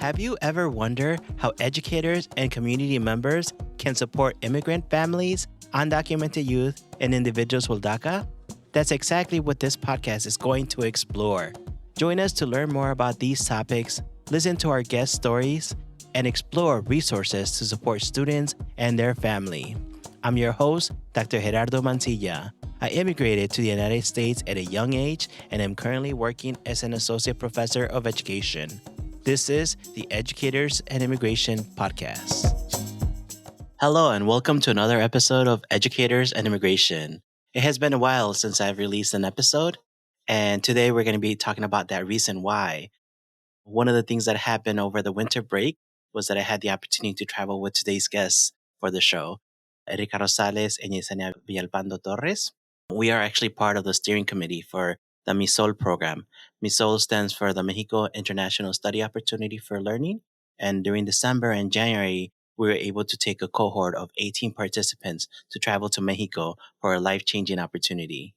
Have you ever wondered how educators and community members can support immigrant families, undocumented youth, and individuals with DACA? That's exactly what this podcast is going to explore. Join us to learn more about these topics, listen to our guest stories, and explore resources to support students and their family. I'm your host, Dr. Gerardo Mancilla. I immigrated to the United States at a young age and am currently working as an associate professor of education. This is the Educators and Immigration Podcast. Hello, and welcome to another episode of Educators and Immigration. It has been a while since I've released an episode, and today we're going to be talking about that reason why. One of the things that happened over the winter break was that I had the opportunity to travel with today's guests for the show, Erika Rosales and Yesenia Villalpando Torres. We are actually part of the steering committee for the MISOL program. MISOL stands for the Mexico International Study Opportunity for Learning. And during December and January, we were able to take a cohort of 18 participants to travel to Mexico for a life-changing opportunity.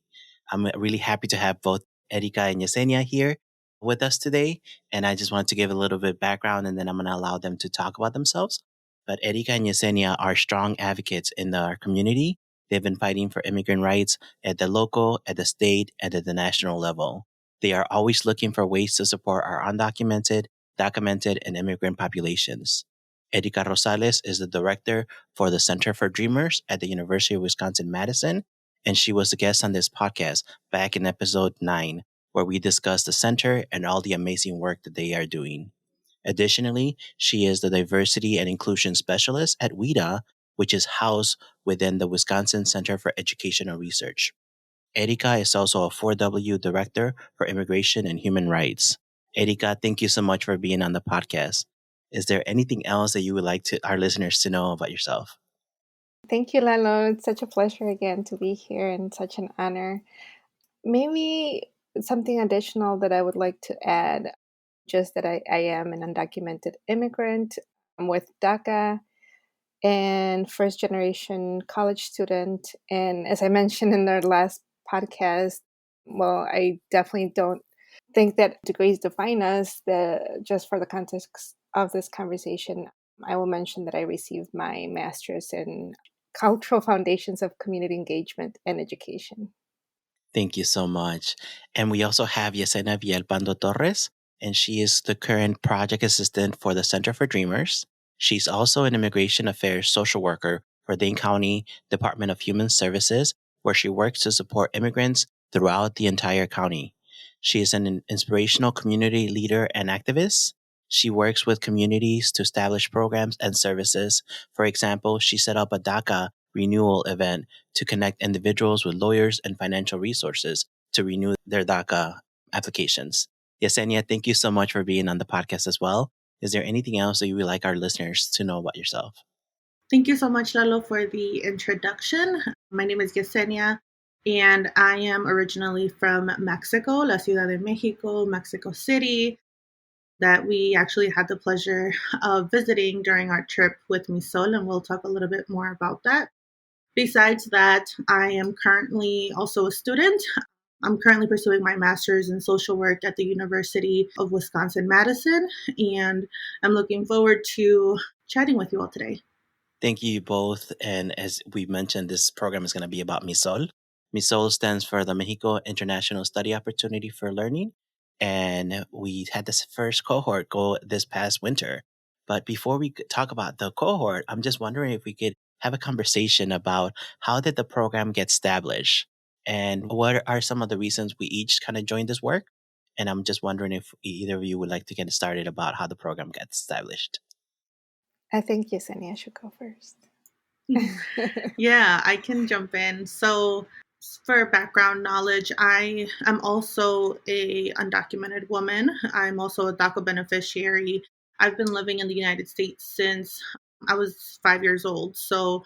I'm really happy to have both Erika and Yesenia here with us today. And I just wanted to give a little bit of background, and then I'm going to allow them to talk about themselves. But Erika and Yesenia are strong advocates in our community. They've been fighting for immigrant rights at the local, at the state, and at the national level. They are always looking for ways to support our undocumented, DACAmented, and immigrant populations. Erika Rosales is the director for the Center for Dreamers at the University of Wisconsin-Madison, and she was a guest on this podcast back in episode 9, where we discussed the center and all the amazing work that they are doing. Additionally, she is the Diversity and Inclusion Specialist at WIDA, which is housed within the Wisconsin Center for Educational Research. Erika is also a 4W Director for Immigration and Human Rights. Erika, thank you so much for being on the podcast. Is there anything else that you would like our listeners to know about yourself? Thank you, Lalo. It's such a pleasure again to be here and such an honor. Maybe something additional that I would like to add, just that I am an undocumented immigrant. I'm with DACA and first generation college student. And as I mentioned in the last podcast, well, I definitely don't think that degrees define us. Just for the context of this conversation, I will mention that I received my master's in cultural foundations of community engagement and education. Thank you so much. And we also have Yesenia Villalpando Torres, and she is the current project assistant for the Center for Dreamers. She's also an immigration affairs social worker for Dane County Department of Human Services, where she works to support immigrants throughout the entire county. She is an inspirational community leader and activist. She works with communities to establish programs and services. For example, she set up a DACA renewal event to connect individuals with lawyers and financial resources to renew their DACA applications. Yesenia, thank you so much for being on the podcast as well. Is there anything else that you would like our listeners to know about yourself? Thank you so much, Lalo, for the introduction. My name is Yesenia, and I am originally from Mexico, La Ciudad de Mexico, Mexico City, that we actually had the pleasure of visiting during our trip with MISOL, and we'll talk a little bit more about that. Besides that, I am currently also a student. I'm currently pursuing my master's in social work at the University of Wisconsin-Madison, and I'm looking forward to chatting with you all today. Thank you both. And as we mentioned, this program is going to be about MISOL. MISOL stands for the Mexico International Study Opportunity for Learning. And we had this first cohort go this past winter. But before we talk about the cohort, I'm just wondering if we could have a conversation about how did the program get established? And what are some of the reasons we each kind of joined this work? And I'm just wondering if either of you would like to get started about how the program gets established. I think Yesenia should go first. Yeah, I can jump in. So for background knowledge, I am also a undocumented woman. I'm also a DACA beneficiary. I've been living in the United States since I was 5 years old. So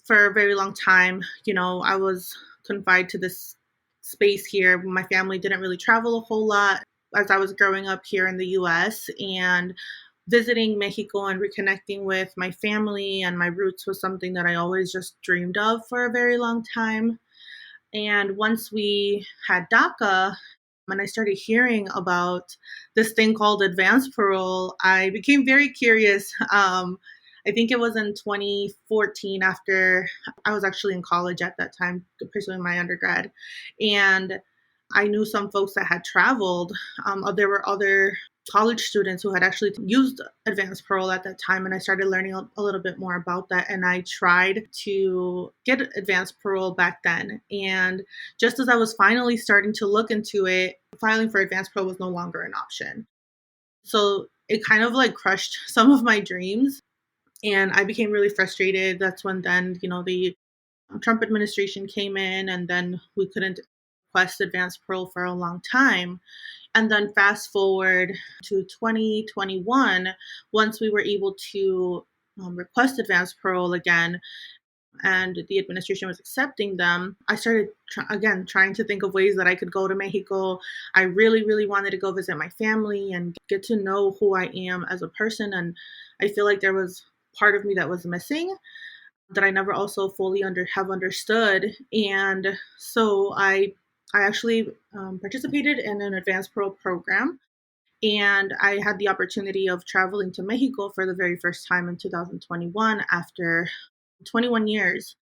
for a very long time, I was confined to this space here. My family didn't really travel a whole lot as I was growing up here in the US, and visiting Mexico and reconnecting with my family and my roots was something that I always just dreamed of for a very long time. And once we had DACA, and I started hearing about this thing called advanced parole, I became very curious. I think it was in 2014 after I was actually in college at that time, pursuing my undergrad. And I knew some folks that had traveled. There were other college students who had actually used advanced parole at that time, and I started learning a little bit more about that. And I tried to get advanced parole back then. And just as I was finally starting to look into it, filing for advanced parole was no longer an option. So it kind of like crushed some of my dreams, and I became really frustrated. That's when then, the Trump administration came in, and then we couldn't request advanced parole for a long time. And then fast forward to 2021, once we were able to request advanced parole again, and the administration was accepting them, I started trying to think of ways that I could go to Mexico. I really, really wanted to go visit my family and get to know who I am as a person. And I feel like there was part of me that was missing, that I never also fully have understood. And so I actually participated in an advanced parole program, and I had the opportunity of traveling to Mexico for the very first time in 2021 after 21 years.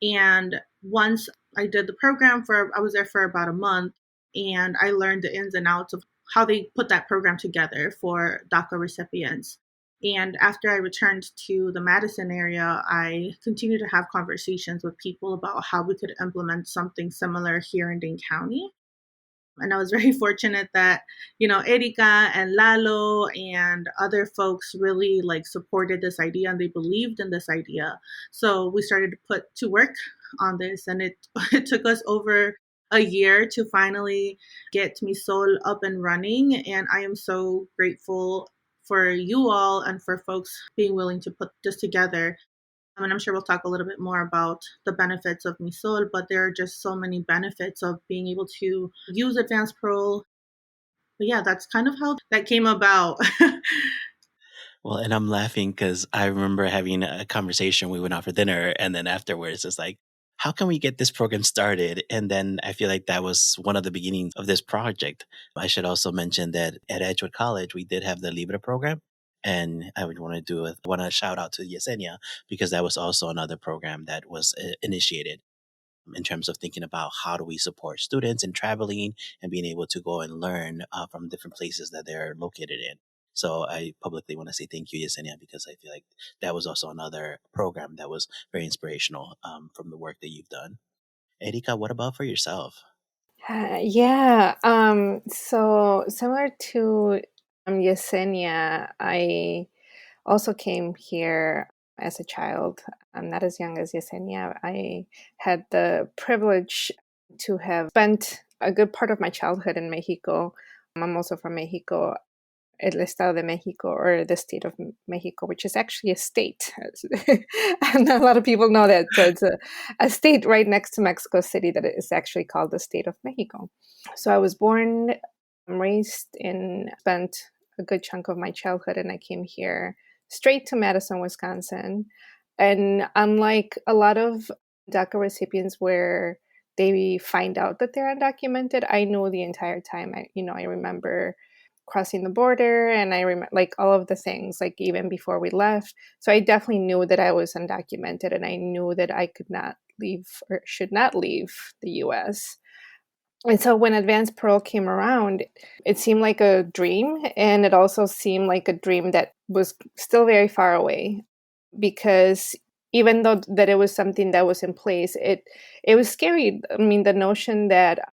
And once I did the program I was there for about a month, and I learned the ins and outs of how they put that program together for DACA recipients. And after I returned to the Madison area, I continued to have conversations with people about how we could implement something similar here in Dane County. And I was very fortunate that, Erika and Lalo and other folks really supported this idea, and they believed in this idea. So we started to put to work on this, and it took us over a year to finally get MISOL up and running. And I am so grateful for you all and for folks being willing to put this together. And I'm sure we'll talk a little bit more about the benefits of MISOL, but there are just so many benefits of being able to use advanced parole. But yeah, that's kind of how that came about. Well, and I'm laughing because I remember having a conversation. We went out for dinner, and then afterwards, it's like, how can we get this program started? And then I feel like that was one of the beginnings of this project. I should also mention that at Edgewood College, we did have the Libra program. And I would want to shout out to Yesenia because that was also another program that was initiated in terms of thinking about how do we support students in traveling and being able to go and learn from different places that they're located in. So I publicly want to say thank you, Yesenia, because I feel like that was also another program that was very inspirational from the work that you've done. Erika, what about for yourself? Yeah. So similar to Yesenia, I also came here as a child. I'm not as young as Yesenia. I had the privilege to have spent a good part of my childhood in Mexico. I'm also from Mexico, El Estado de Mexico, or the state of Mexico, which is actually a state. And a lot of people know that. So it's a state right next to Mexico City that is actually called the state of Mexico. So I was born, raised, and spent a good chunk of my childhood, and I came here straight to Madison, Wisconsin. And unlike a lot of DACA recipients where they find out that they're undocumented, I knew the entire time. I remember crossing the border, and I remember all of the things, even before we left. So I definitely knew that I was undocumented, and I knew that I could not leave or should not leave the US. And so when advanced parole came around, it seemed like a dream, and it also seemed like a dream that was still very far away, because even though that it was something that was in place, it was scary. I mean, the notion that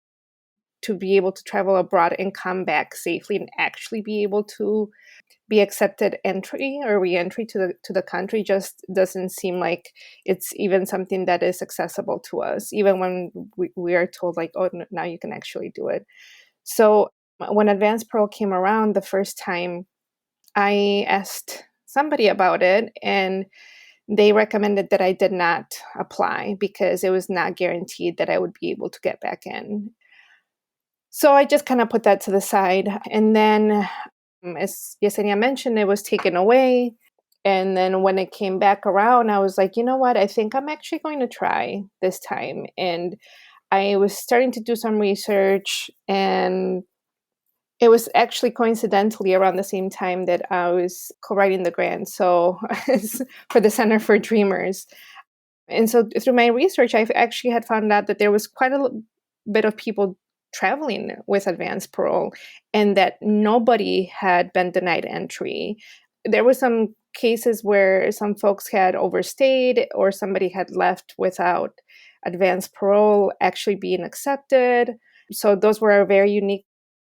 to be able to travel abroad and come back safely and actually be able to be accepted entry or re-entry to the country just doesn't seem like it's even something that is accessible to us, even when we are told oh, now you can actually do it. So when advanced parole came around the first time, I asked somebody about it, and they recommended that I did not apply because it was not guaranteed that I would be able to get back in. So I just kind of put that to the side. And then, as Yesenia mentioned, it was taken away. And then when it came back around, I was like, you know what? I think I'm actually going to try this time. And I was starting to do some research, and It was actually coincidentally around the same time that I was co-writing the grant, so for the Center for Dreamers. And so through my research, I actually had found out that there was quite a bit of people traveling with advanced parole and that nobody had been denied entry. There were some cases where some folks had overstayed or somebody had left without advanced parole actually being accepted. So those were very unique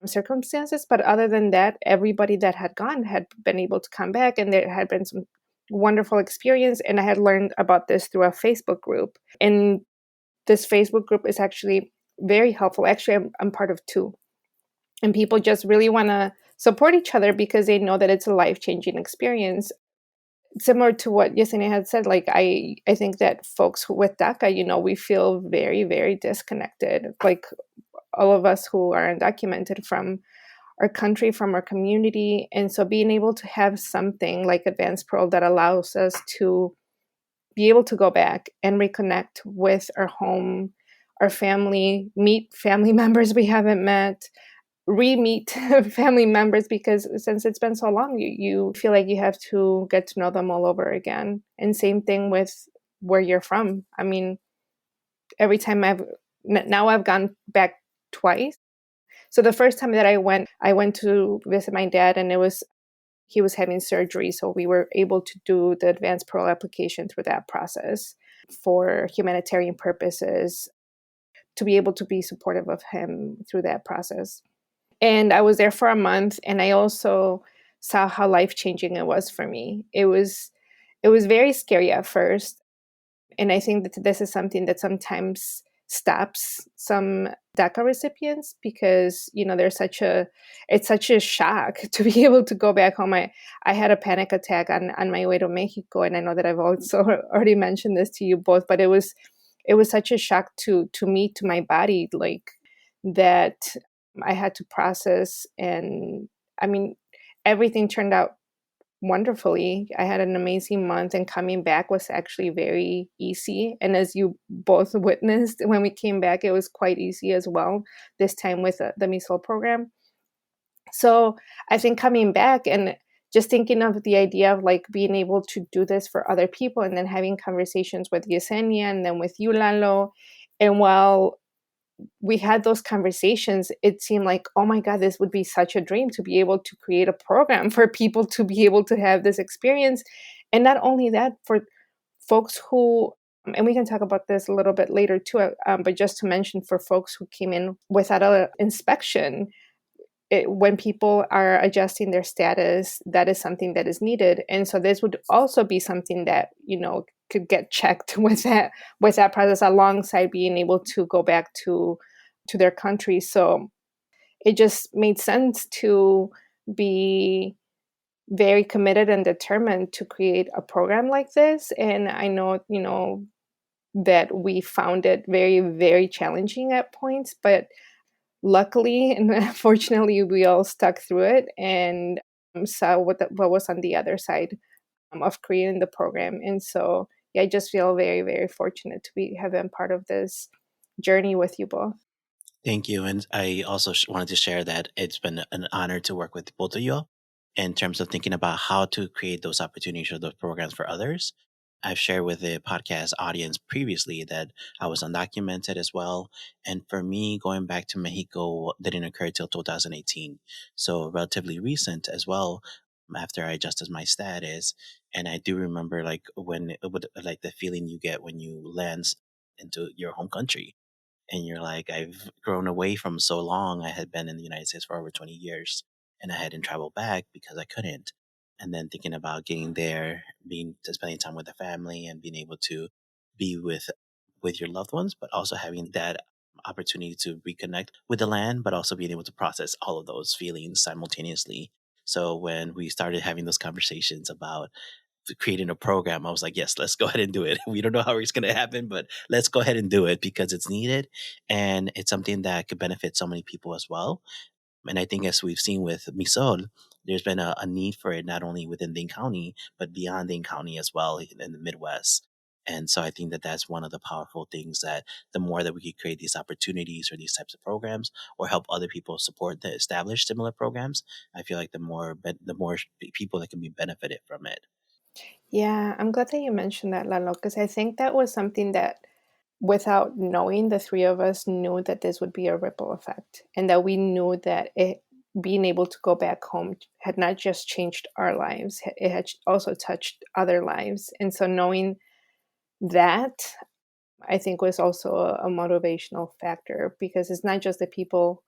circumstances. But other than that, everybody that had gone had been able to come back, and there had been some wonderful experience. And I had learned about this through a Facebook group. And this Facebook group is actually very helpful. Actually, I'm part of two. And people just really want to support each other because they know that it's a life-changing experience. Similar to what Yesenia had said, like I think that folks with DACA, we feel very, very disconnected. Like all of us who are undocumented from our country, from our community. And so being able to have something like advanced parole that allows us to be able to go back and reconnect with our home, our family, meet family members we haven't met, re-meet family members, because since it's been so long, you feel like you have to get to know them all over again. And same thing with where you're from. I mean, every time I've gone back twice. So the first time that I went to visit my dad, and he was having surgery. So we were able to do the advanced parole application through that process for humanitarian purposes, to be able to be supportive of him through that process. And I was there for a month, and I also saw how life-changing it was for me. It was very scary at first. And I think that this is something that sometimes stops some DACA recipients because, it's such a shock to be able to go back home. I had a panic attack on my way to Mexico. And I know that I've also already mentioned this to you both, but it was such a shock to me, to my body, like that I had to process. And I mean, everything turned out wonderfully. I had an amazing month, and coming back was actually very easy. And as you both witnessed, when we came back, it was quite easy as well, this time with the MISOL program. So I think coming back and just thinking of the idea of like being able to do this for other people, and then having conversations with Yesenia and then with you, Lalo. And while we had those conversations, it seemed like, oh my God, this would be such a dream to be able to create a program for people to be able to have this experience. And not only that, for folks who, and we can talk about this a little bit later too, but just to mention, for folks who came in without an inspection, when people are adjusting their status, that is something that is needed. And so this would also be something that, could get checked with that process, alongside being able to go back to their country. So it just made sense to be very committed and determined to create a program like this. And I know, that we found it very, very challenging at points, but luckily and fortunately, we all stuck through it and saw what was on the other side of creating the program. And so, yeah, I just feel very, very fortunate to have been part of this journey with you both. Thank you. And I also wanted to share that it's been an honor to work with both of you all in terms of thinking about how to create those opportunities or those programs for others. I've shared with the podcast audience previously that I was undocumented as well. And for me, going back to Mexico didn't occur till 2018. So relatively recent as well, after I adjusted my status. And I do remember like like the feeling you get when you land into your home country. And you're like, I've grown away from so long. I had been in the United States for over 20 years and I hadn't traveled back because I couldn't. And then thinking about getting there, spending time with the family and being able to be with your loved ones, but also having that opportunity to reconnect with the land, but also being able to process all of those feelings simultaneously. So when we started having those conversations about creating a program, I was like, yes, let's go ahead and do it. We don't know how it's going to happen, but let's go ahead and do it because it's needed. And it's something that could benefit so many people as well. And I think as we've seen with MISOL, there's been a need for it not only within Dane County, but beyond Dane County as well in the Midwest. And so I think that that's one of the powerful things, that the more that we could create these opportunities or these types of programs, or help other people support the established similar programs, I feel like the more people that can be benefited from it. Yeah, I'm glad that you mentioned that, Lalo, because I think that was something that, without knowing, the three of us knew that this would be a ripple effect, and that we knew that being able to go back home had not just changed our lives, it had also touched other lives. And so knowing that, I think, was also a motivational factor, because it's not just the people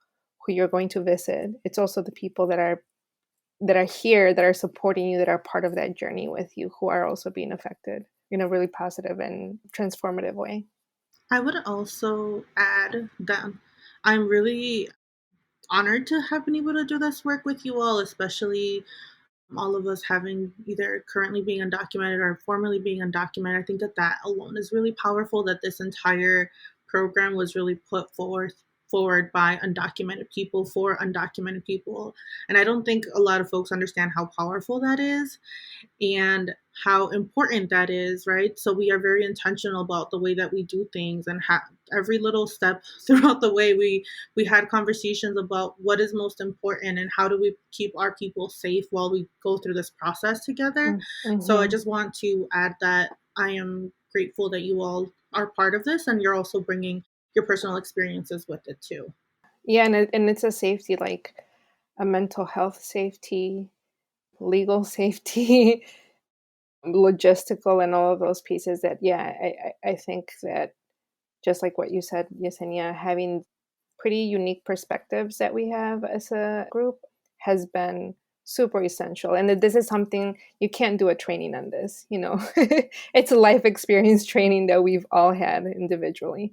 who you're going to visit, it's also the people that are here, that are supporting you, that are part of that journey with you, who are also being affected in a really positive and transformative way. I would also add that I'm really honored to have been able to do this work with you all, especially all of us having either currently being undocumented or formerly being undocumented. I think that that alone is really powerful, that this entire program was really put forward by undocumented people for undocumented people. And I don't think a lot of folks understand how powerful that is and how important that is, right? So we are very intentional about the way that we do things, and every little step throughout the way we had conversations about what is most important and how do we keep our people safe while we go through this process together. So I Mm-hmm. just want to add that I am grateful that you all are part of this, and you're also bringing your personal experiences with it too. Yeah, and it's a safety, like a mental health safety, legal safety, logistical, and all of those pieces that, yeah, I think that, just like what you said, Yesenia, having pretty unique perspectives that we have as a group has been super essential. And that this is something you can't do a training on this, it's a life experience training that we've all had individually.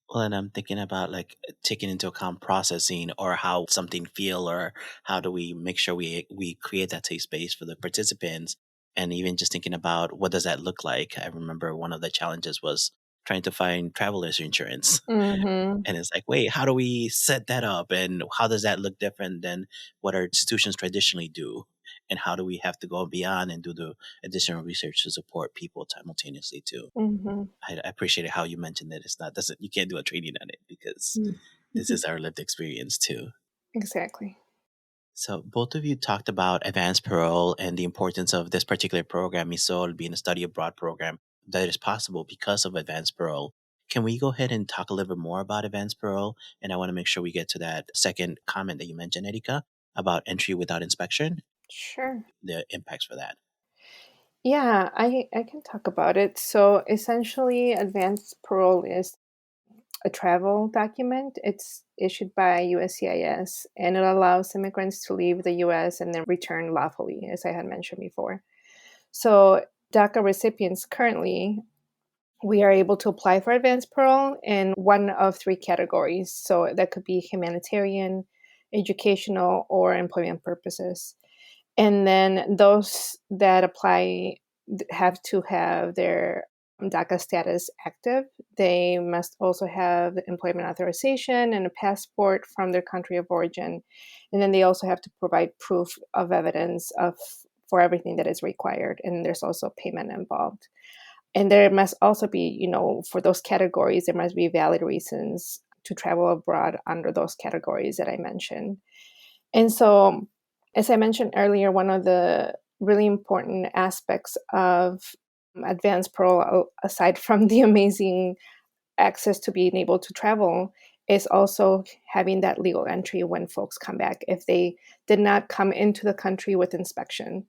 Well, and I'm thinking about like taking into account processing, or how something feel, or how do we make sure we create that safe space for the participants, and even just thinking about what does that look like. I remember one of the challenges was trying to find traveler's insurance. Mm-hmm. And it's like, wait, how do we set that up? And how does that look different than what our institutions traditionally do? And how do we have to go beyond and do the additional research to support people simultaneously too? Mm-hmm. I appreciated how you mentioned that it's not doesn't you can't do a training on it, because Mm. this is our lived experience too. Exactly. So both of you talked about advanced parole and the importance of this particular program, MISOL, being a study abroad program that is possible because of advanced parole. Can we go ahead and talk a little bit more about advanced parole? And I want to make sure we get to that second comment that you mentioned, Erika, about entry without inspection, Sure. the impacts for that. Yeah, I can talk about it. So essentially, advanced parole is a travel document. It's issued by USCIS, and it allows immigrants to leave the US and then return lawfully, as I had mentioned before. So DACA recipients currently, we are able to apply for advanced parole in one of three categories. So that could be humanitarian, educational, or employment purposes. And then those that apply have to have their DACA status active. They must also have the employment authorization and a passport from their country of origin. And then they also have to provide proof of evidence of for everything that is required. And there's also payment involved. And there must also be, for those categories, there must be valid reasons to travel abroad under those categories that I mentioned. And so, as I mentioned earlier, one of the really important aspects of advanced parole, aside from the amazing access to being able to travel, is also having that legal entry when folks come back if they did not come into the country with inspection.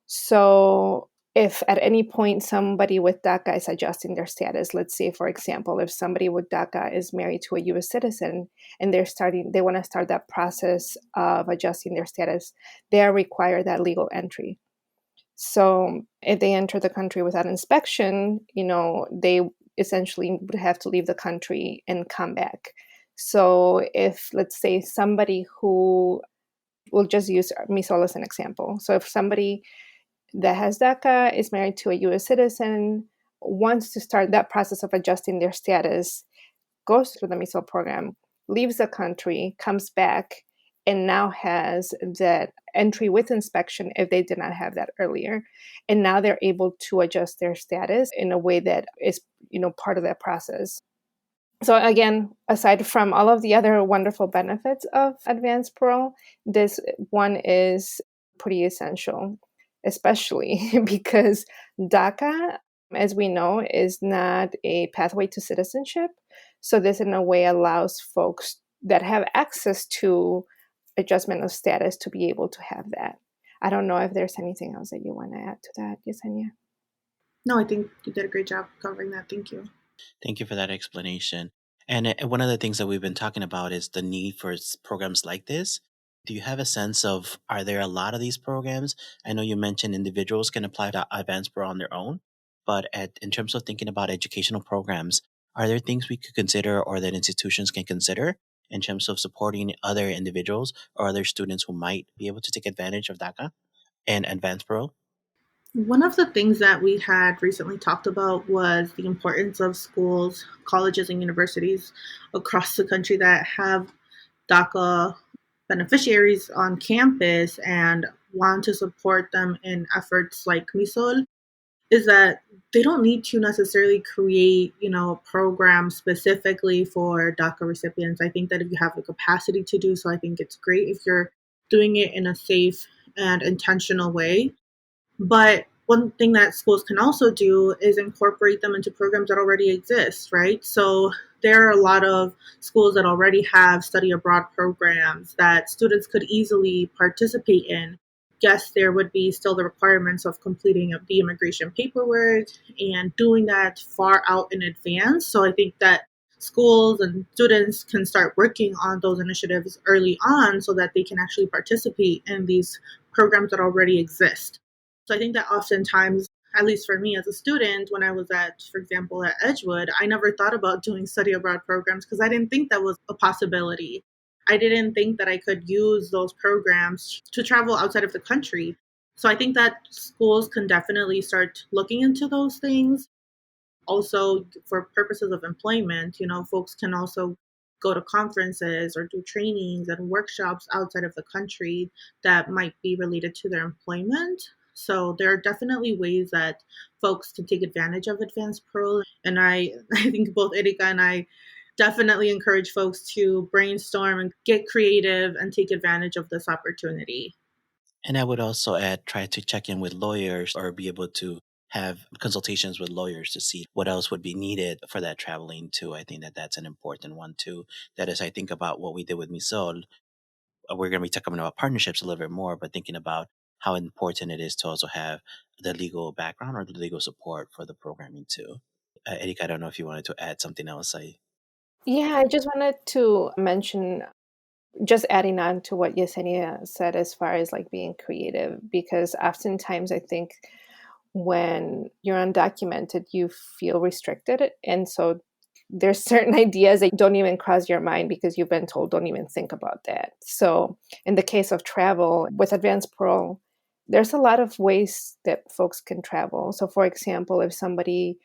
So if at any point somebody with DACA is adjusting their status, let's say, for example, if somebody with DACA is married to a US citizen and they want to start that process of adjusting their status, they are required that legal entry. So if they enter the country without inspection, they essentially would have to leave the country and come back. So if, let's say, somebody who, we'll just use MISOL as an example. So if somebody that has DACA, is married to a US citizen, wants to start that process of adjusting their status, goes through the MISOL program, leaves the country, comes back, and now has that entry with inspection if they did not have that earlier. And now they're able to adjust their status in a way that is, part of that process. So again, aside from all of the other wonderful benefits of advanced parole, this one is pretty essential, especially because DACA, as we know, is not a pathway to citizenship. So this in a way allows folks that have access to adjustment of status to be able to have that. I don't know if there's anything else that you want to add to that, Yesenia. No, I think you did a great job covering that. Thank you. Thank you for that explanation. And one of the things that we've been talking about is the need for programs like this. Do you have a sense of, are there a lot of these programs? I know you mentioned individuals can apply to advanced parole on their own, but in terms of thinking about educational programs, are there things we could consider or that institutions can consider in terms of supporting other individuals or other students who might be able to take advantage of DACA and advanced parole? One of the things that we had recently talked about was the importance of schools, colleges, and universities across the country that have DACA beneficiaries on campus and want to support them in efforts like MISOL, is that they don't need to necessarily create, a program specifically for DACA recipients. I think that if you have the capacity to do so, I think it's great if you're doing it in a safe and intentional way. But one thing that schools can also do is incorporate them into programs that already exist, right? So there are a lot of schools that already have study abroad programs that students could easily participate in. Yes, there would be still the requirements of completing the immigration paperwork and doing that far out in advance. So I think that schools and students can start working on those initiatives early on so that they can actually participate in these programs that already exist. So I think that oftentimes, at least for me as a student, when I was for example, at Edgewood, I never thought about doing study abroad programs because I didn't think that was a possibility. I didn't think that I could use those programs to travel outside of the country. So I think that schools can definitely start looking into those things. Also, for purposes of employment, folks can also go to conferences or do trainings and workshops outside of the country that might be related to their employment. So there are definitely ways that folks can take advantage of advanced parole. And I think both Erika and I definitely encourage folks to brainstorm and get creative and take advantage of this opportunity. And I would also add, try to check in with lawyers or be able to have consultations with lawyers to see what else would be needed for that traveling too. I think that that's an important one too. That as I think about what we did with MISOL, we're going to be talking about partnerships a little bit more, but thinking about how important it is to also have the legal background or the legal support for the programming too. Erika, I don't know if you wanted to add something else. Yeah, I just wanted to mention, just adding on to what Yesenia said as far as like being creative, because oftentimes I think when you're undocumented, you feel restricted. And so there's certain ideas that don't even cross your mind because you've been told, don't even think about that. So in the case of travel with advanced parole, there's a lot of ways that folks can travel. So for example, if somebody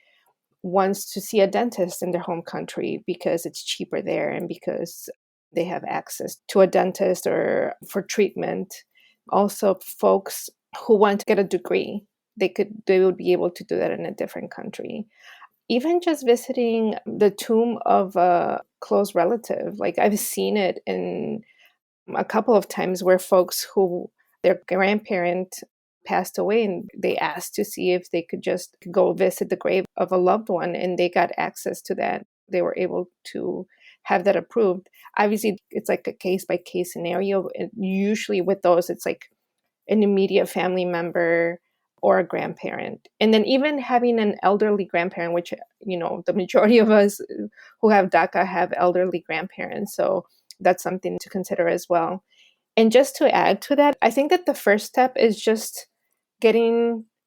wants to see a dentist in their home country because it's cheaper there and because they have access to a dentist or for treatment. Also, folks who want to get a degree, they would be able to do that in a different country. Even just visiting the tomb of a close relative, like I've seen it in a couple of times where folks who their grandparent passed away and they asked to see if they could just go visit the grave of a loved one, and they got access to that. They were able to have that approved. Obviously, it's like a case by case scenario. And usually with those, it's like an immediate family member or a grandparent. And then even having an elderly grandparent, which, the majority of us who have DACA have elderly grandparents. So that's something to consider as well. And just to add to that, I think that the first step is just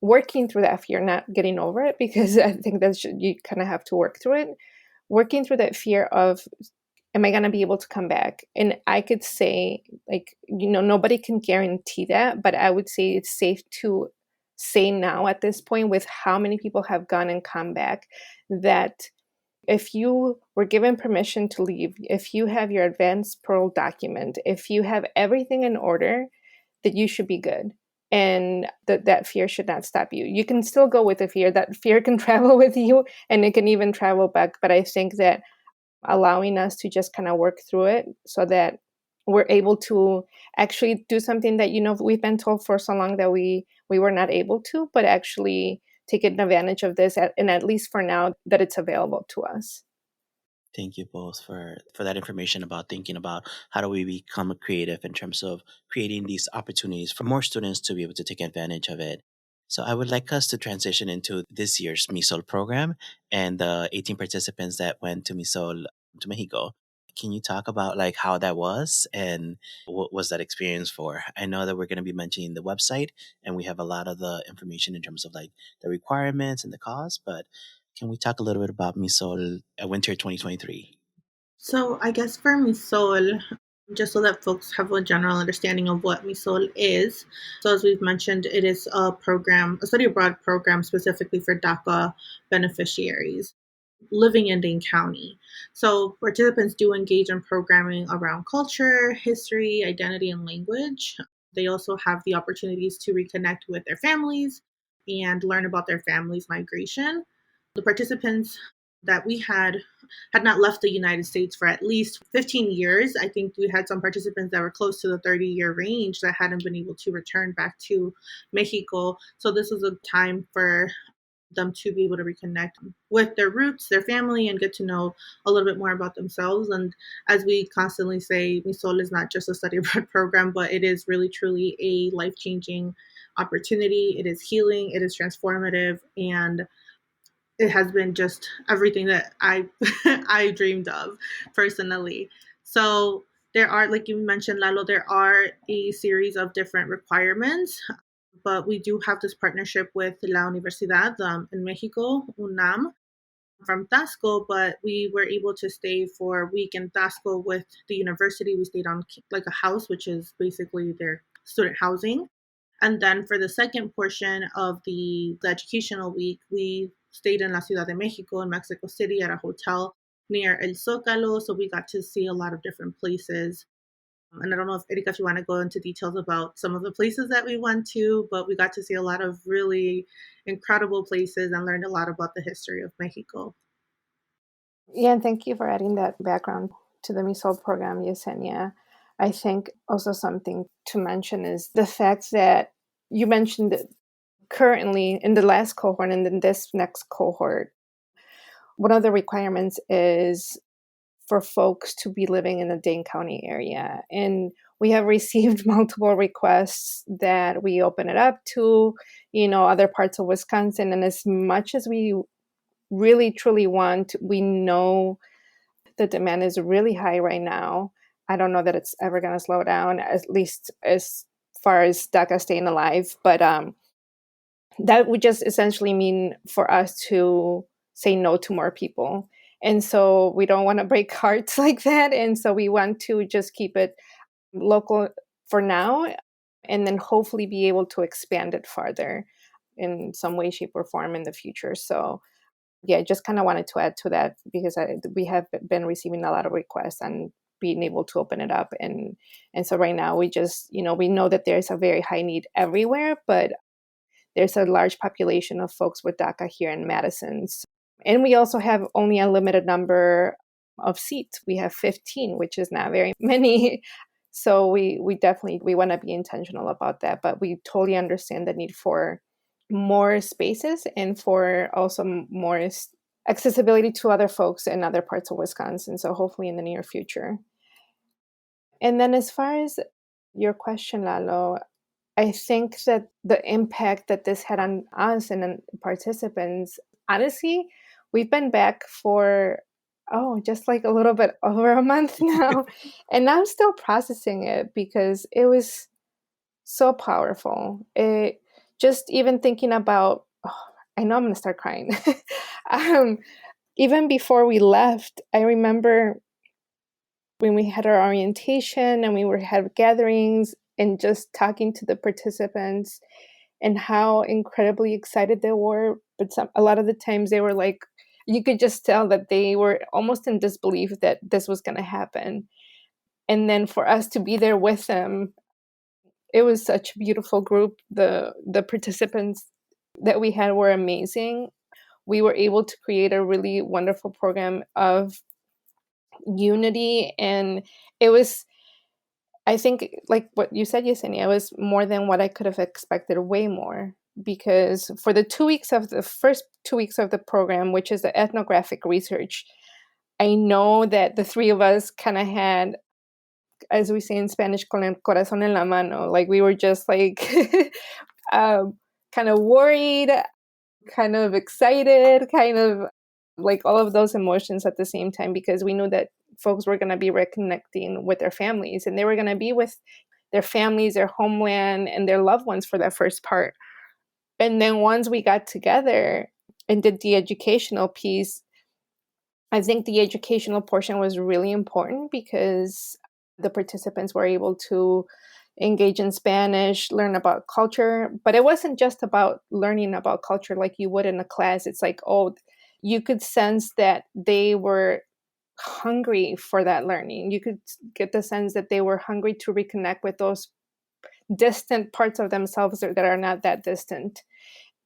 working through that fear, not getting over it, because I think you kind of have to work through it. Working through that fear of, am I going to be able to come back? And I could say, nobody can guarantee that, but I would say it's safe to say now at this point, with how many people have gone and come back, that If you were given permission to leave, if you have your advanced parole document, if you have everything in order, that you should be good. And that fear should not stop you. You can still go with the fear. That fear can travel with you and it can even travel back. But I think that allowing us to just kind of work through it so that we're able to actually do something that, we've been told for so long that we were not able to, but actually taking advantage of this, and at least for now, that it's available to us. Thank you both for that information about thinking about how do we become creative in terms of creating these opportunities for more students to be able to take advantage of it. So I would like us to transition into this year's MISOL program and the 18 participants that went to MISOL to Mexico. Can you talk about like how that was and what was that experience for? I know that we're going to be mentioning the website and we have a lot of the information in terms of like the requirements and the cost, but can we talk a little bit about MISOL Winter 2023? So I guess for MISOL, just so that folks have a general understanding of what MISOL is. So as we've mentioned, it is a program, a study abroad program specifically for DACA beneficiaries living in Dane County. So participants do engage in programming around culture, history, identity, and language. They also have the opportunities to reconnect with their families and learn about their family's migration. The participants that we had not left the United States for at least 15 years. I think we had some participants that were close to the 30-year range that hadn't been able to return back to Mexico. So this was a time for them to be able to reconnect with their roots, their family, and get to know a little bit more about themselves. And as we constantly say, MISOL is not just a study abroad program, but it is really, truly a life-changing opportunity. It is healing, it is transformative, and it has been just everything that I I dreamed of personally. So there are, like you mentioned, Lalo, there are a series of different requirements, but we do have this partnership with La Universidad in Mexico, UNAM, from Tasco, but we were able to stay for a week in Tasco with the university. We stayed on like a house, which is basically their student housing. And then for the second portion of the educational week, we stayed in La Ciudad de Mexico in Mexico City at a hotel near El Zócalo. So we got to see a lot of different places. And I don't know if Erika, if you want to go into details about some of the places that we went to, but we got to see a lot of really incredible places and learned a lot about the history of Mexico. Yeah, and thank you for adding that background to the MISOL program, Yesenia. I think also something to mention is the fact that you mentioned that currently in the last cohort and in this next cohort, one of the requirements is for folks to be living in the Dane County area. And we have received multiple requests that we open it up to, other parts of Wisconsin. And as much as we really, truly want, we know the demand is really high right now. I don't know that it's ever going to slow down, at least as far as DACA staying alive. But that would just essentially mean for us to say no to more people. And so we don't want to break hearts like that. And so we want to just keep it local for now, and then hopefully be able to expand it farther in some way, shape, or form in the future. So yeah, just kind of wanted to add to that because we have been receiving a lot of requests and being able to open it up. And so right now we just, we know that there's a very high need everywhere, but there's a large population of folks with DACA here in Madison. And we also have only a limited number of seats. We have 15, which is not very many. So we definitely, we want to be intentional about that, but we totally understand the need for more spaces and for also more accessibility to other folks in other parts of Wisconsin. So hopefully in the near future. And then as far as your question, Lalo, I think that the impact that this had on us and participants, honestly, we've been back for, just like a little bit over a month now. And I'm still processing it because it was so powerful. It just even thinking about, I know I'm going to start crying. Even before we left, I remember when we had our orientation and we had gatherings and just talking to the participants and how incredibly excited they were. But a lot of the times they were like, you could just tell that they were almost in disbelief that this was going to happen. And then for us to be there with them, it was such a beautiful group. The participants that we had were amazing. We were able to create a really wonderful program of unity, and it was, I think, like what you said, Yesenia, it was more than what I could have expected, way more. Because for the first 2 weeks of the program, which is the ethnographic research, I know that the three of us kind of had, as we say in Spanish, con el corazón en la mano. Like we were just like kind of worried, kind of excited, kind of like all of those emotions at the same time, because we knew that folks were going to be reconnecting with their families, and they were going to be with their families, their homeland, and their loved ones for that first part. And then once we got together and did the educational piece, I think the educational portion was really important because the participants were able to engage in Spanish, learn about culture. But it wasn't just about learning about culture like you would in a class. It's like, oh, you could sense that they were hungry for that learning. You could get the sense that they were hungry to reconnect with those distant parts of themselves that are not that distant.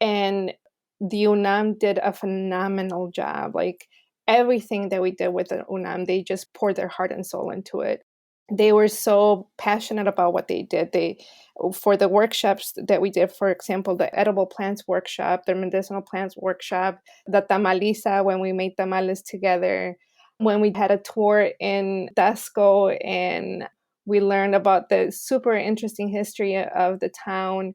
And the UNAM did a phenomenal job. Like everything that we did with the UNAM, they just poured their heart and soul into it. They were so passionate about what they did. For the workshops that we did, for example, the edible plants workshop, the medicinal plants workshop, the tamaliza, when we made tamales together, when we had a tour in Dasco and we learned about the super interesting history of the town,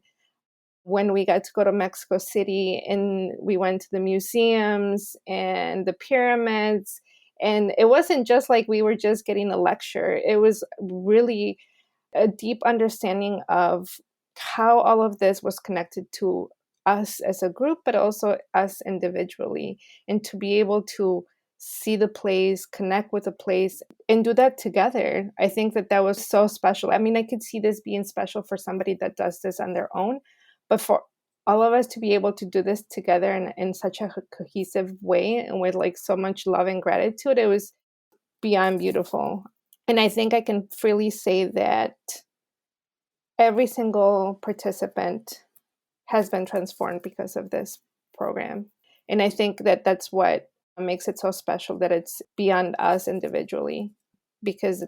when we got to go to Mexico City and we went to the museums and the pyramids. And it wasn't just like we were just getting a lecture. It was really a deep understanding of how all of this was connected to us as a group, but also us individually. And to be able to see the place, connect with the place, and do that together. I think that was so special. I mean, I could see this being special for somebody that does this on their own, but for all of us to be able to do this together in such a cohesive way and with like so much love and gratitude, it was beyond beautiful. And I think I can freely say that every single participant has been transformed because of this program. And I think that that's what makes it so special, that it's beyond us individually, because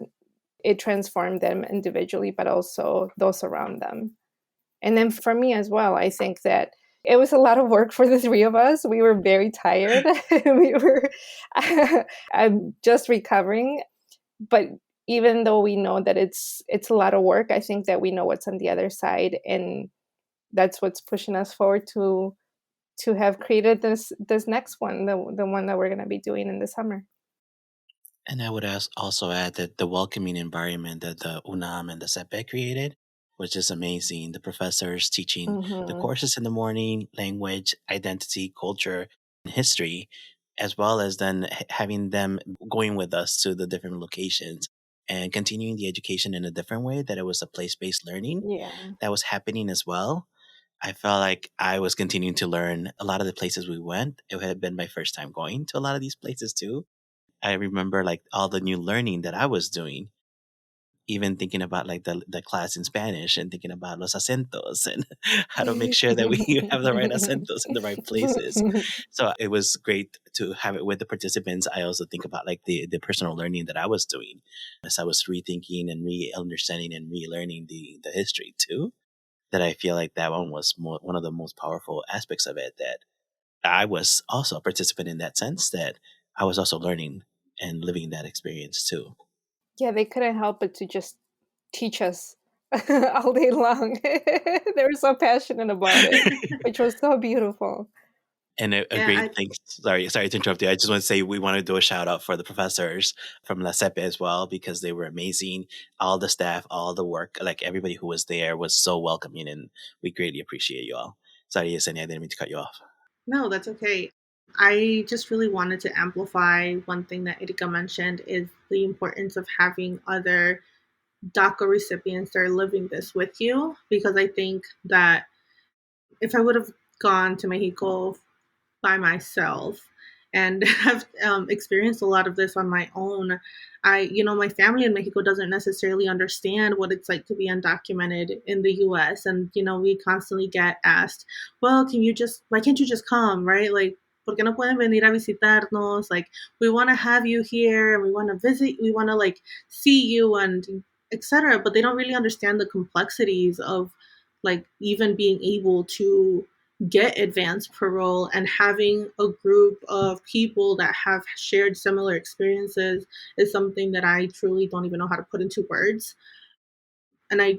it transformed them individually, but also those around them. And then for me as well, I think that it was a lot of work for the three of us. We were very tired. I'm just recovering. But even though we know that it's a lot of work, I think that we know what's on the other side. And that's what's pushing us forward to have created this next one, the one that we're going to be doing in the summer. And I would also add that the welcoming environment that the UNAM and the SEPE created was just amazing. The professors teaching the courses in the morning, language, identity, culture, and history, as well as then having them going with us to the different locations and continuing the education in a different way, that it was a place-based learning that was happening as well. I felt like I was continuing to learn a lot of the places we went. It had been my first time going to a lot of these places too. I remember like all the new learning that I was doing, even thinking about like the class in Spanish and thinking about los acentos and how to make sure that we have the right acentos in the right places. So it was great to have it with the participants. I also think about like the personal learning that I was doing as I was rethinking and re-understanding and relearning the history too, that I feel like that one was one of the most powerful aspects of it, that I was also a participant in that sense, that I was also learning and living that experience too. Yeah, they couldn't help but to just teach us all day long. They were so passionate about it, which was so beautiful. And a great thing. Sorry to interrupt you. I just want to say we want to do a shout out for the professors from La CEPE as well, because they were amazing. All the staff, all the work, like everybody who was there was so welcoming, and we greatly appreciate you all. Sorry, Yesenia, I didn't mean to cut you off. No, that's okay. I just really wanted to amplify one thing that Erika mentioned, is the importance of having other DACA recipients that are living this with you, because I think that if I would have gone to Mexico by myself, and have experienced a lot of this on my own. My family in Mexico doesn't necessarily understand what it's like to be undocumented in the US. And, we constantly get asked, well, why can't you just come, right? Like, ¿por qué no pueden venir a visitarnos? Like, we want to have you here and we want to visit, we want to like see you and etc. But they don't really understand the complexities of like even being able to get advanced parole, and having a group of people that have shared similar experiences is something that I truly don't even know how to put into words. And I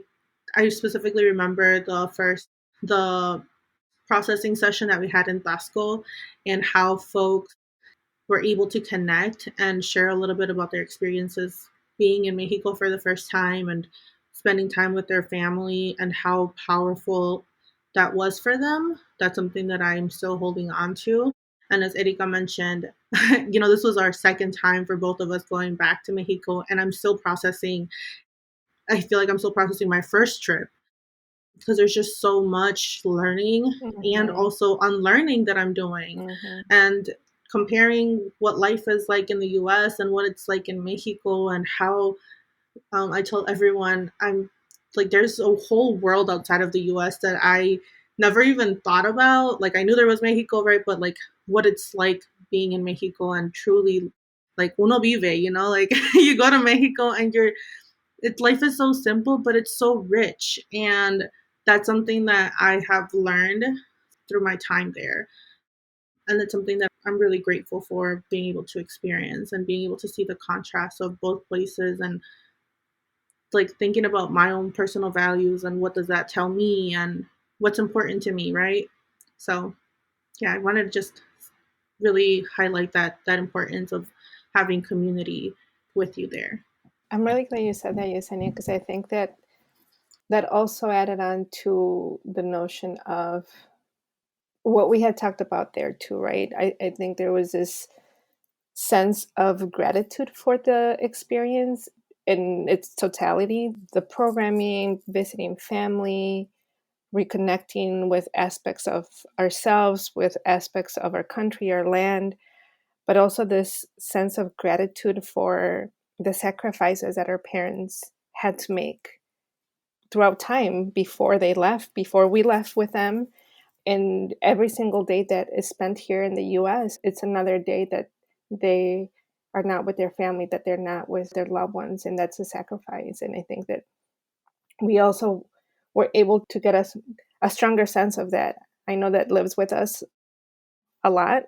specifically remember the processing session that we had in Tasco, and how folks were able to connect and share a little bit about their experiences being in Mexico for the first time and spending time with their family, and how powerful that was for them. That's something that I'm still holding on to. And as Erika mentioned, this was our second time for both of us going back to Mexico, and I feel like I'm still processing my first trip, because there's just so much learning and also unlearning that I'm doing. And comparing what life is like in the US and what it's like in Mexico, and how I tell everyone, I'm like, there's a whole world outside of the US that I never even thought about. Like, I knew there was Mexico, right? But like what it's like being in Mexico, and truly like uno vive, like you go to Mexico and life is so simple, but it's so rich. And that's something that I have learned through my time there. And it's something that I'm really grateful for being able to experience, and being able to see the contrast of both places, and like thinking about my own personal values and what does that tell me and what's important to me, right? So yeah, I wanted to just really highlight that importance of having community with you there. I'm really glad you said that, Yesenia, because I think that also added on to the notion of what we had talked about there too, right? I think there was this sense of gratitude for the experience in its totality, the programming, visiting family, reconnecting with aspects of ourselves, with aspects of our country, our land, but also this sense of gratitude for the sacrifices that our parents had to make throughout time before they left, before we left with them. And every single day that is spent here in the US, it's another day that they are not with their family, that they're not with their loved ones. And that's a sacrifice. And I think that we also were able to get us a stronger sense of that. I know that lives with us a lot,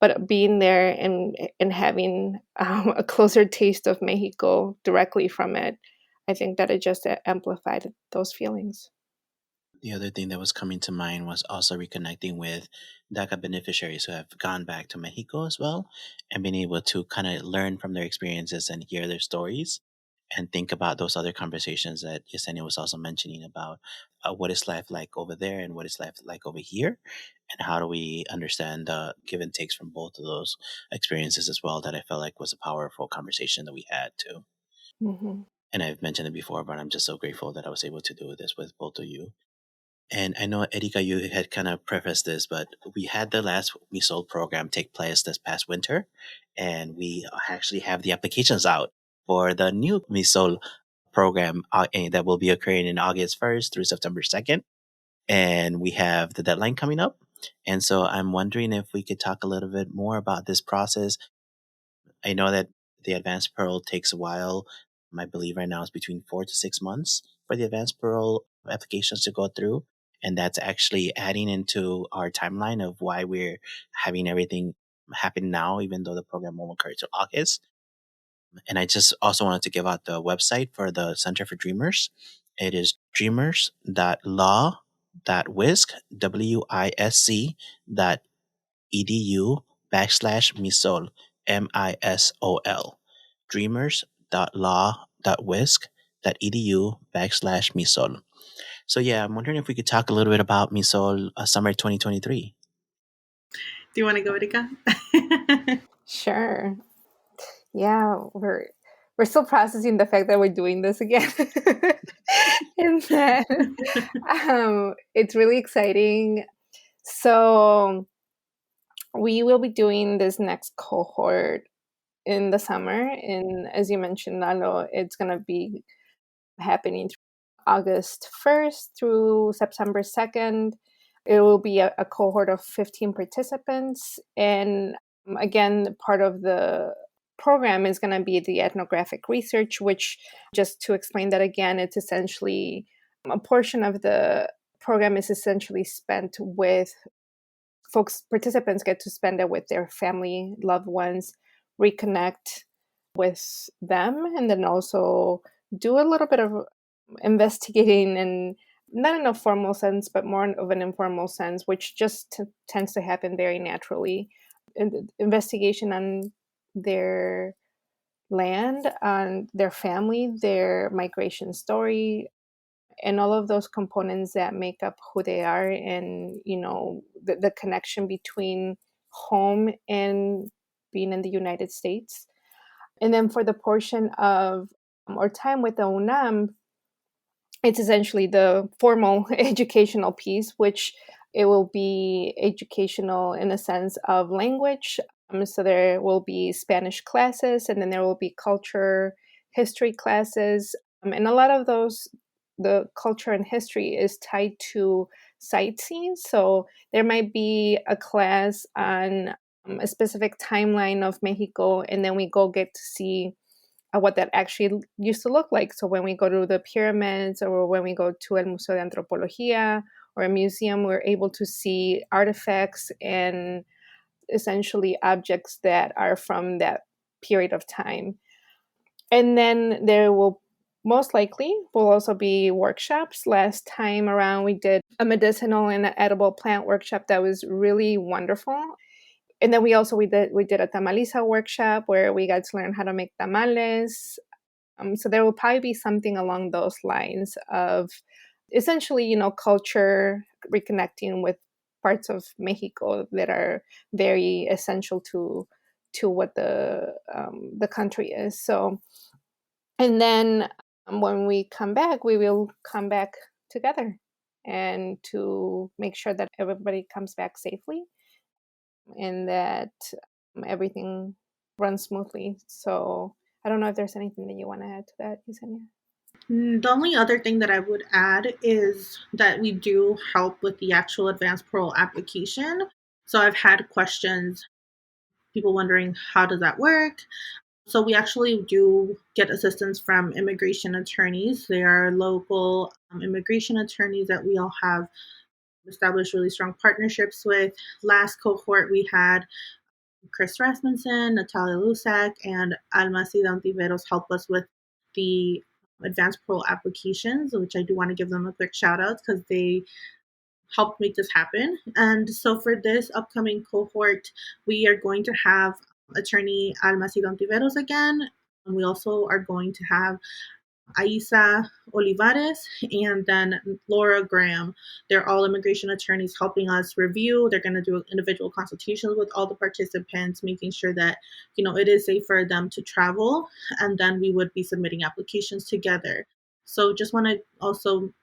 but being there and having a closer taste of Mexico directly from it, I think that it just amplified those feelings. The other thing that was coming to mind was also reconnecting with DACA beneficiaries who have gone back to Mexico as well, and being able to kind of learn from their experiences and hear their stories, and think about those other conversations that Yesenia was also mentioning about what is life like over there and what is life like over here, and how do we understand the give and takes from both of those experiences as well. That I felt like was a powerful conversation that we had too. Mm-hmm. And I've mentioned it before, but I'm just so grateful that I was able to do this with both of you. And I know, Erika, you had kind of prefaced this, but we had the last MISOL program take place this past winter, and we actually have the applications out for the new MISOL program that will be occurring in August 1st through September 2nd. And we have the deadline coming up. And so I'm wondering if we could talk a little bit more about this process. I know that the advanced parole takes a while. I believe right now it's between 4 to 6 months for the advanced parole applications to go through. And that's actually adding into our timeline of why we're having everything happen now, even though the program won't occur till August. And I just also wanted to give out the website for the Center for Dreamers. It is dreamers.law.wisc, WISC edu/MISOL, MISOL, dreamers.law.wisc.edu/MISOL. So yeah, I'm wondering if we could talk a little bit about MISOL summer 2023. Do you want to go, Erika? Sure. Yeah, we're still processing the fact that we're doing this again. And that it's really exciting. So we will be doing this next cohort in the summer. And as you mentioned, Lalo, it's going to be happening August 1st through September 2nd. It will be a cohort of 15 participants. And again, part of the program is going to be the ethnographic research, which, just to explain that again, it's essentially a portion of the program is essentially spent with participants get to spend it with their family, loved ones, reconnect with them, and then also do a little bit of investigating, and not in a formal sense, but more of an informal sense, which just tends to happen very naturally. Investigation on their land, on their family, their migration story, and all of those components that make up who they are, and the connection between home and being in the United States. And then for the portion of our time with the UNAM, it's essentially the formal educational piece, which it will be educational in a sense of language. So there will be Spanish classes, and then there will be culture, history classes. And a lot of those, the culture and history is tied to sightseeing. So there might be a class on a specific timeline of Mexico, and then we go get to see what that actually used to look like. So when we go to the pyramids, or when we go to El Museo de Antropología or a museum, we're able to see artifacts and essentially objects that are from that period of time. And then there will most likely will also be workshops. Last time around, we did a medicinal and edible plant workshop that was really wonderful. And then we did a tamaliza workshop where we got to learn how to make tamales. So there will probably be something along those lines of essentially, culture, reconnecting with parts of Mexico that are very essential to what the country is. So, and then when we come back, we will come back together and to make sure that everybody comes back safely and that everything runs smoothly. So I don't know if there's anything that you want to add to that, Yesenia. The only other thing that I would add is that we do help with the actual advanced parole application. So I've had questions, people wondering how does that work? So we actually do get assistance from immigration attorneys. They are local immigration attorneys that we all have established really strong partnerships with. Last cohort we had Chris Rasmussen, Natalia Lusak, and Alma Cidantiveros help us with the advanced parole applications, which I do want to give them a quick shout out because they helped make this happen. And so for this upcoming cohort, we are going to have attorney Alma Cidantiveros again. And we also are going to have Aisa Olivares and then Laura Graham. They're all immigration attorneys helping us review. They're going to do individual consultations with all the participants, making sure that it is safe for them to travel, and then we would be submitting applications together. So just want to also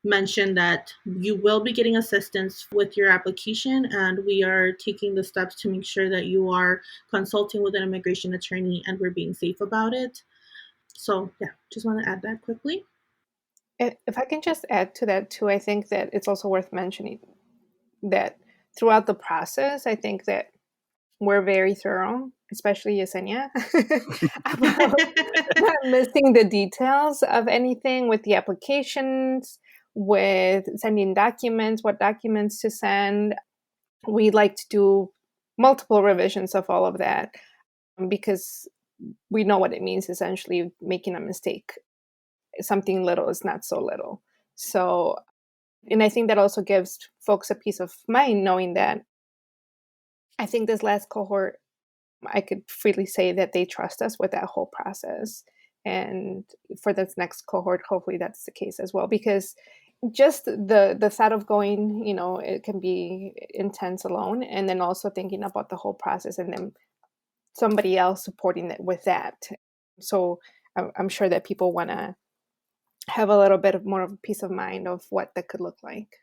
mention that you will be getting assistance with your application, and we are taking the steps to make sure that you are consulting with an immigration attorney and we're being safe about it. So yeah, just want to add that quickly. If I can just add to that too, I think that it's also worth mentioning that throughout the process, I think that we're very thorough, especially Yesenia, about not missing the details of anything with the applications, with sending documents, what documents to send. We like to do multiple revisions of all of that because we know what it means, essentially making a mistake. Something little is not so little. So, and I think that also gives folks a peace of mind knowing that I think this last cohort, I could freely say that they trust us with that whole process. And for this next cohort, hopefully that's the case as well, because just the thought of going, it can be intense alone. And then also thinking about the whole process and then somebody else supporting it with that. So I'm sure that people want to have a little bit of more of a peace of mind of what that could look like.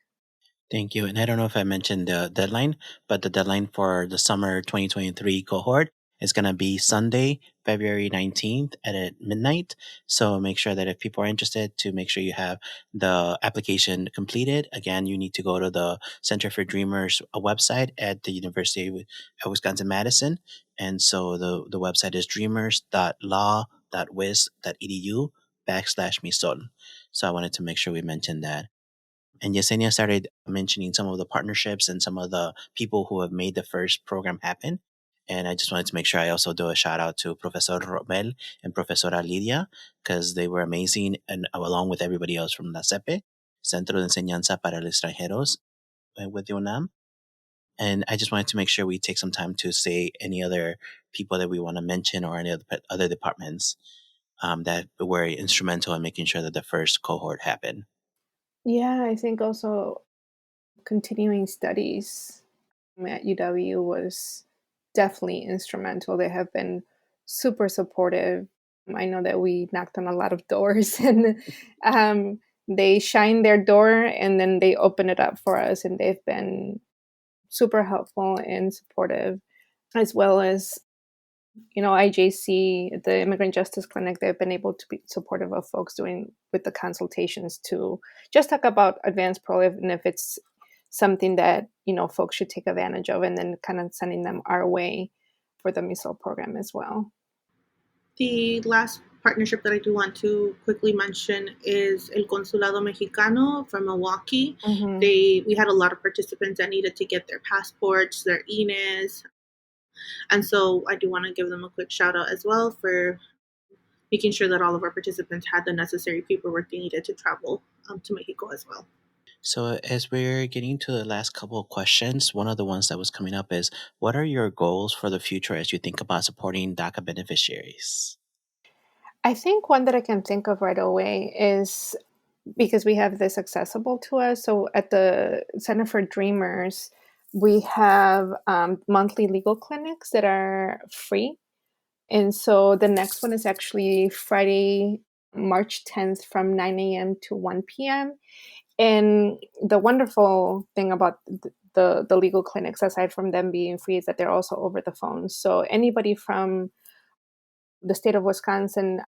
Thank you. And I don't know if I mentioned the deadline, but the deadline for the summer 2023 cohort is going to be Sunday, February 19th at midnight. So make sure that if people are interested, to make sure you have the application completed. Again, you need to go to the Center for Dreamers website at the University of Wisconsin-Madison. And so the website is dreamers.law.wis.edu/MISOL. So I wanted to make sure we mentioned that. And Yesenia started mentioning some of the partnerships and some of the people who have made the first program happen. And I just wanted to make sure I also do a shout out to Profesor Romel and Profesora Lidia, because they were amazing, and along with everybody else from la CEPE, Centro de Enseñanza para los Extranjeros, with the UNAM. And I just wanted to make sure we take some time to say any other people that we want to mention, or any other departments that were instrumental in making sure that the first cohort happened. Yeah, I think also continuing studies at UW was definitely instrumental. They have been super supportive. I know that we knocked on a lot of doors and they shine their door and then they open it up for us, and they've been super helpful and supportive, as well as IJC, the Immigrant Justice Clinic. They've been able to be supportive of folks doing with the consultations to just talk about advanced parole, and if it's something that folks should take advantage of, and then kind of sending them our way for the MISOL program as well. The last partnership that I do want to quickly mention is El Consulado Mexicano from Milwaukee. Mm-hmm. We had a lot of participants that needed to get their passports, their INES, and so I do want to give them a quick shout out as well for making sure that all of our participants had the necessary paperwork they needed to travel to Mexico as well. So, as we're getting to the last couple of questions, one of the ones that was coming up is, what are your goals for the future as you think about supporting DACA beneficiaries? I think one that I can think of right away is, because we have this accessible to us. So at the Center for Dreamers, we have monthly legal clinics that are free. And so the next one is actually Friday, March 10th from 9 a.m. to 1 p.m. And the wonderful thing about the legal clinics, aside from them being free, is that they're also over the phone. So anybody from the state of Wisconsin,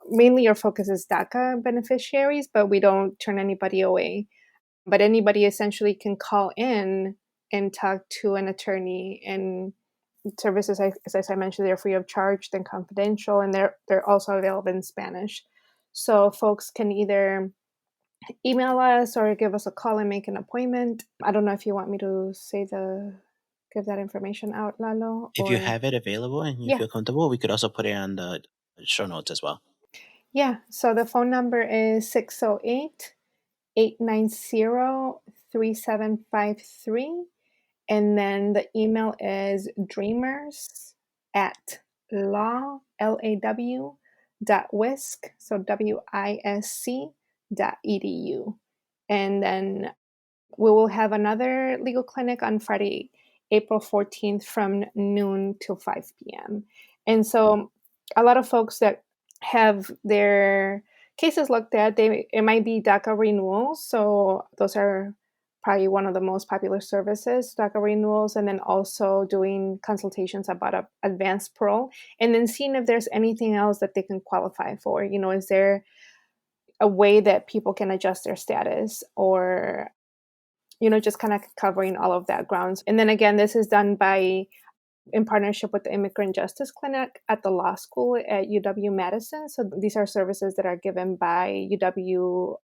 mainly our focus is DACA beneficiaries, but we don't turn anybody away. But anybody essentially can call in and talk to an attorney, and services, as I mentioned, they're free of charge, then confidential, and they're also available in Spanish. So folks can either email us or give us a call and make an appointment. I don't know if you want me to give that information out, Lalo. If you have it available and you Yeah. feel comfortable, we could also put it on the show notes as well. Yeah. So the phone number is 608-890-3753. And then the email is dreamers@law.wisc, so WISC.edu. And then we will have another legal clinic on Friday, April 14th from noon to 5 p.m. And so a lot of folks that have their cases looked at, it might be DACA renewals. So those are probably one of the most popular services, DACA renewals, and then also doing consultations about advanced parole, and then seeing if there's anything else that they can qualify for. Is there a way that people can adjust their status, or just kind of covering all of that grounds. And then again, this is done in partnership with the Immigrant Justice Clinic at the law school at UW-Madison. So these are services that are given by UW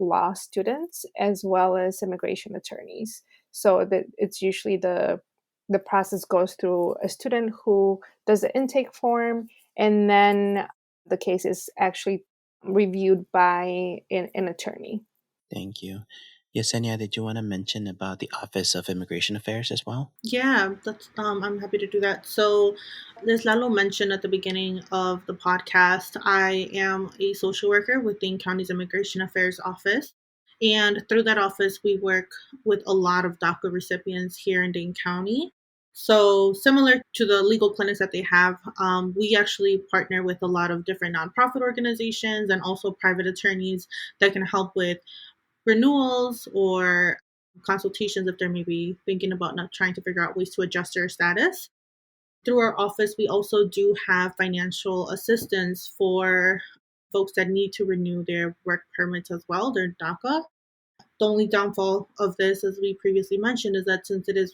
law students as well as immigration attorneys. So that it's usually the process goes through a student who does the intake form, and then the case is actually reviewed by an attorney. Thank you. Yesenia, did you want to mention about the Office of Immigration Affairs as well? Yeah, that's I'm happy to do that. So, as Lalo mentioned at the beginning of the podcast, I am a social worker with Dane County's Immigration Affairs Office. And through that office, we work with a lot of DACA recipients here in Dane County. So, similar to the legal clinics that they have, we actually partner with a lot of different nonprofit organizations and also private attorneys that can help with renewals or consultations if they're maybe thinking about not trying to figure out ways to adjust their status. Through our office, we also do have financial assistance for folks that need to renew their work permits as well, their DACA. The only downfall of this, as we previously mentioned, is that since it is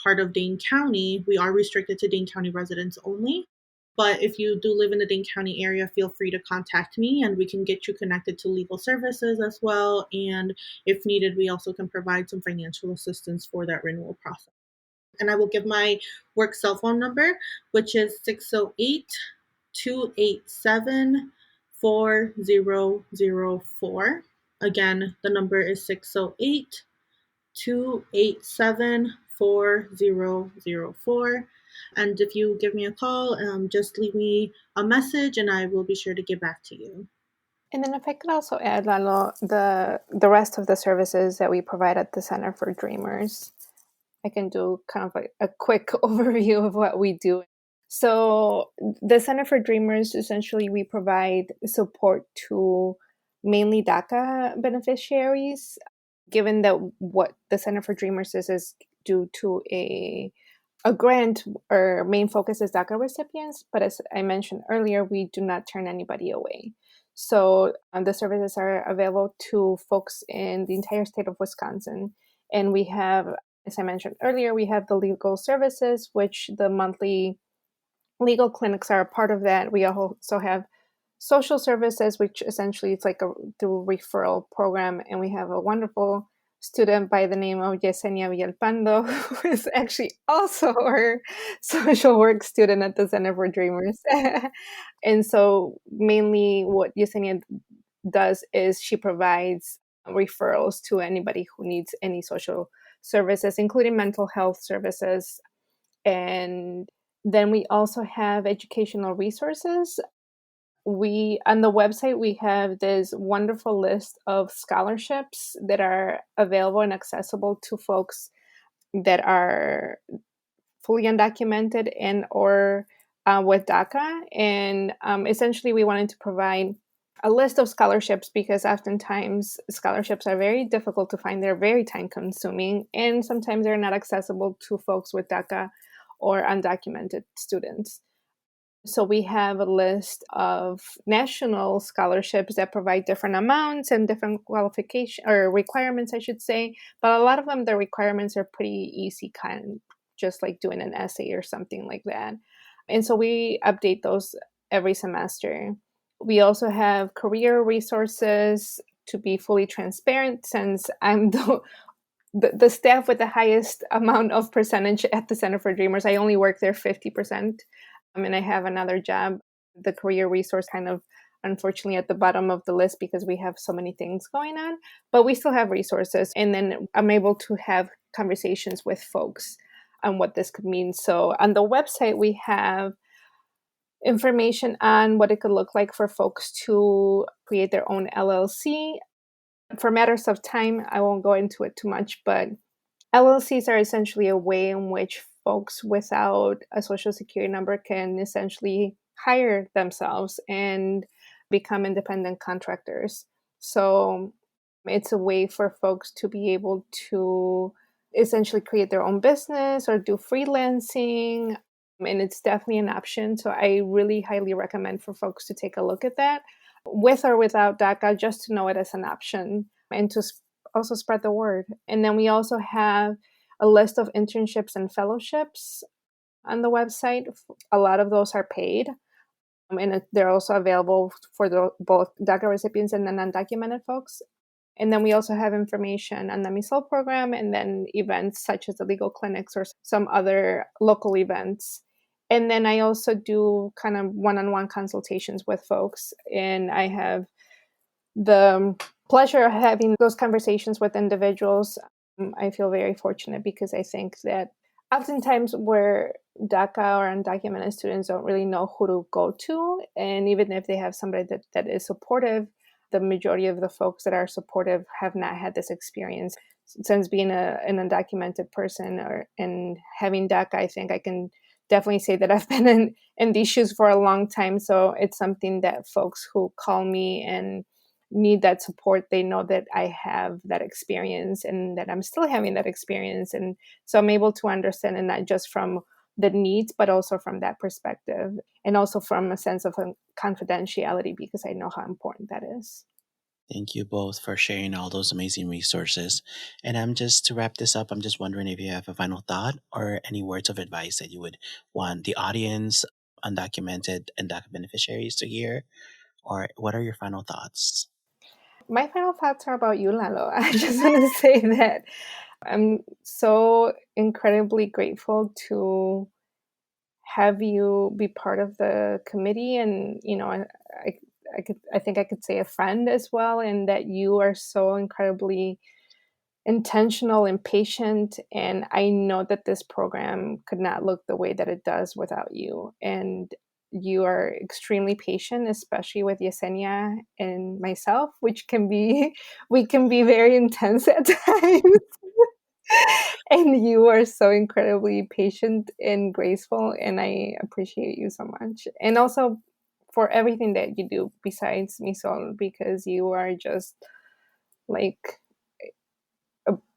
part of Dane County, we are restricted to Dane County residents only. But if you do live in the Dane County area, feel free to contact me and we can get you connected to legal services as well. And if needed, we also can provide some financial assistance for that renewal process. And I will give my work cell phone number, which is 608-287-4004. Again, the number is 608-287-4004. And if you give me a call, just leave me a message and I will be sure to get back to you. And then if I could also add, Lalo, the rest of the services that we provide at the Center for Dreamers, I can do kind of a quick overview of what we do. So the Center for Dreamers, essentially, we provide support to mainly DACA beneficiaries, given that what the Center for Dreamers is due to a grant. Our main focus is DACA recipients, but as I mentioned earlier, we do not turn anybody away. So the services are available to folks in the entire state of Wisconsin. And we have, as I mentioned earlier, we have the legal services, which the monthly legal clinics are a part of that. We also have social services, which essentially it's like through referral program. And we have a wonderful student by the name of Yesenia Villalpando, who is actually also our social work student at the Center for Dreamers. And so mainly what Yesenia does is she provides referrals to anybody who needs any social services, including mental health services. And then we also have educational resources. On the website, we have this wonderful list of scholarships that are available and accessible to folks that are fully undocumented and or with DACA. And essentially, we wanted to provide a list of scholarships because oftentimes scholarships are very difficult to find. They're very time consuming, and sometimes they're not accessible to folks with DACA or undocumented students. So we have a list of national scholarships that provide different amounts and different qualification or requirements, I should say. But a lot of them, the requirements are pretty easy, kind of just like doing an essay or something like that. And so we update those every semester. We also have career resources. To be fully transparent, since I'm the staff with the highest amount of percentage at the Center for Dreamers, I only work there 50%. And I have another job, the career resource, kind of unfortunately at the bottom of the list because we have so many things going on, but we still have resources. And then I'm able to have conversations with folks on what this could mean. So on the website, we have information on what it could look like for folks to create their own LLC. For matters of time, I won't go into it too much, but LLCs are essentially a way in which folks without a social security number can essentially hire themselves and become independent contractors. So it's a way for folks to be able to essentially create their own business or do freelancing. And it's definitely an option. So I really highly recommend for folks to take a look at that, with or without DACA, just to know it as an option and to also spread the word. And then we also have a list of internships and fellowships on the website. A lot of those are paid, and they're also available for both DACA recipients and the undocumented folks. And then we also have information on the MISOL program and then events such as the legal clinics or some other local events. And then I also do kind of one-on-one consultations with folks, and I have the pleasure of having those conversations with individuals. I feel very fortunate because I think that oftentimes where DACA or undocumented students don't really know who to go to, and even if they have somebody that is supportive, the majority of the folks that are supportive have not had this experience. Since being an undocumented person and having DACA, I think I can definitely say that I've been in these shoes for a long time. So it's something that folks who call me and need that support, they know that I have that experience and that I'm still having that experience. And so I'm able to understand, and not just from the needs, but also from that perspective, and also from a sense of confidentiality, because I know how important that is. Thank you both for sharing all those amazing resources. And to wrap this up, I'm just wondering if you have a final thought or any words of advice that you would want the audience, undocumented and DACA beneficiaries to hear, or what are your final thoughts? My final thoughts are about you, Lalo. I just want to say that I'm so incredibly grateful to have you be part of the committee, and I think I could say a friend as well, and that you are so incredibly intentional and patient. And I know that this program could not look the way that it does without you. And you are extremely patient, especially with Yesenia and myself, which can be we can be very intense at times. And you are so incredibly patient and graceful, and I appreciate you so much. And also for everything that you do besides MISOL, because you are just like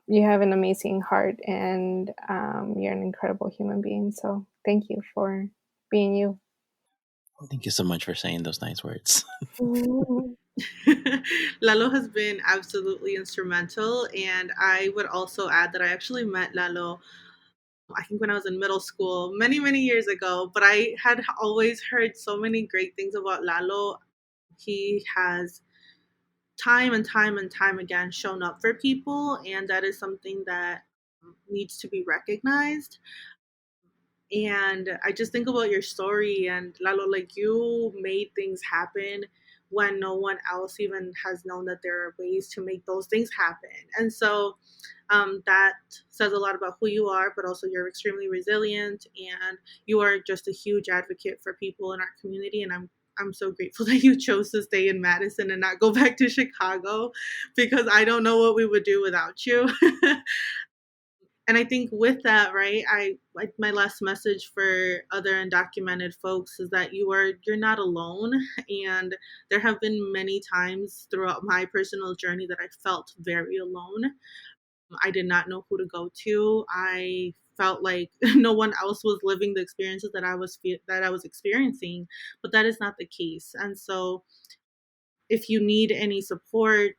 you have an amazing heart, and you're an incredible human being. So thank you for being you. Thank you so much for saying those nice words. Lalo has been absolutely instrumental. And I would also add that I actually met Lalo, I think, when I was in middle school, many, many years ago. But I had always heard so many great things about Lalo. He has time and time and time again shown up for people. And that is something that needs to be recognized. And I just think about your story, and Lalo, like, you made things happen when no one else even has known that there are ways to make those things happen. And so that says a lot about who you are, but also you're extremely resilient, and you are just a huge advocate for people in our community. And I'm so grateful that you chose to stay in Madison and not go back to Chicago, because I don't know what we would do without you. And I think with that, right, I like my last message for other undocumented folks is that you're not alone. And there have been many times throughout my personal journey that I felt very alone. I did not know who to go to. I felt like no one else was living the experiences that I was experiencing, but that is not the case. And so if you need any support,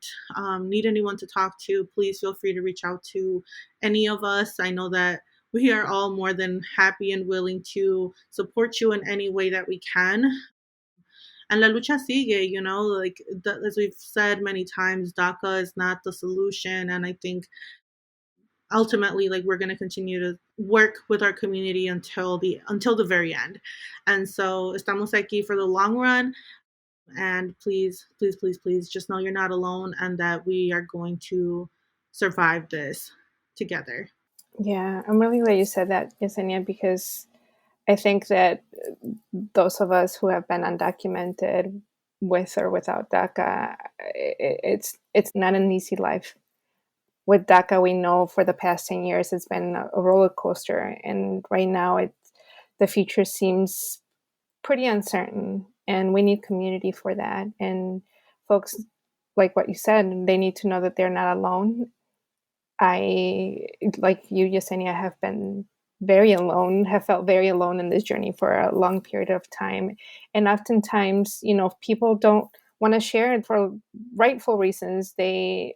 need anyone to talk to, please feel free to reach out to any of us. I know that we are all more than happy and willing to support you in any way that we can. And la lucha sigue, like as we've said many times, DACA is not the solution. And I think ultimately, like, we're going to continue to work with our community until the very end. And so estamos aquí for the long run. And please, please, please, please just know you're not alone, and that we are going to survive this together. Yeah, I'm really glad you said that, Yesenia, because I think that those of us who have been undocumented, with or without DACA, it's not an easy life. With DACA, we know for the past 10 years it's been a roller coaster, and right now the future seems pretty uncertain, and we need community for that. And folks, like what you said, they need to know that they're not alone. I, like you, Yesenia, have been very alone, have felt very alone in this journey for a long period of time. And oftentimes, people don't want to share it for rightful reasons. They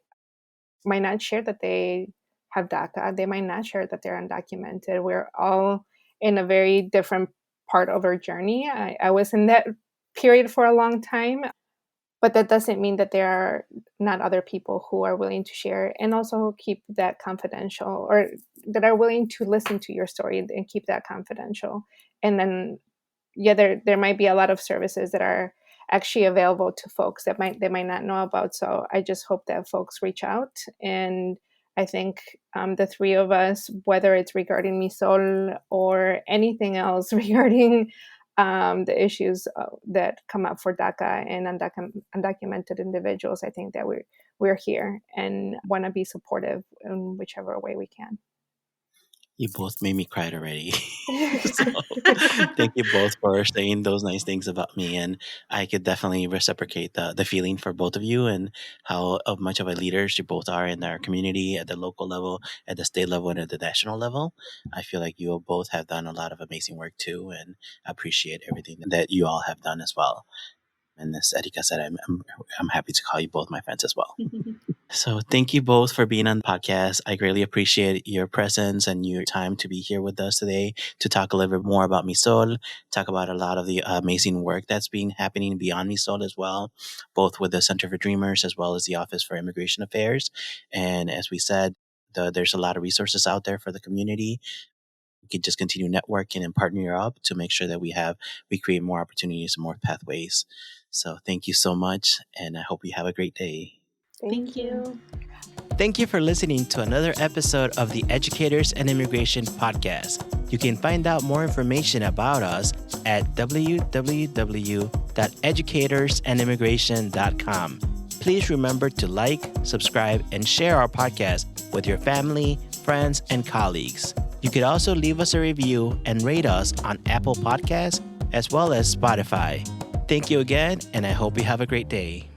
might not share that they have DACA. They might not share that they're undocumented. We're all in a very different part of our journey. I was in that period for a long time, but that doesn't mean that there are not other people who are willing to share and also keep that confidential, or that are willing to listen to your story and keep that confidential. And then, yeah, there might be a lot of services that are actually available to folks that they might not know about. So I just hope that folks reach out. And I think the three of us, whether it's regarding MISOL or anything else regarding the issues that come up for DACA and undocumented individuals, I think that we're here and want to be supportive in whichever way we can. You both made me cry already. So thank you both for saying those nice things about me. And I could definitely reciprocate the feeling for both of you and how of much of a leaders you both are in our community at the local level, at the state level, and at the national level. I feel like you both have done a lot of amazing work too, and I appreciate everything that you all have done as well. And as Erika said, I'm happy to call you both my friends as well. So thank you both for being on the podcast. I greatly appreciate your presence and your time to be here with us today to talk a little bit more about MISOL, talk about a lot of the amazing work that's being happening beyond MISOL as well, both with the Center for Dreamers as well as the Office for Immigration Affairs. And as we said, there's a lot of resources out there for the community. We can just continue networking and partnering up to make sure that we create more opportunities and more pathways. So thank you so much, and I hope you have a great day. Thank you. Thank you for listening to another episode of the Educators and Immigration Podcast. You can find out more information about us at www.educatorsandImmigration.com. Please remember to like, subscribe, and share our podcast with your family, friends, and colleagues. You could also leave us a review and rate us on Apple Podcasts as well as Spotify. Thank you again, and I hope you have a great day.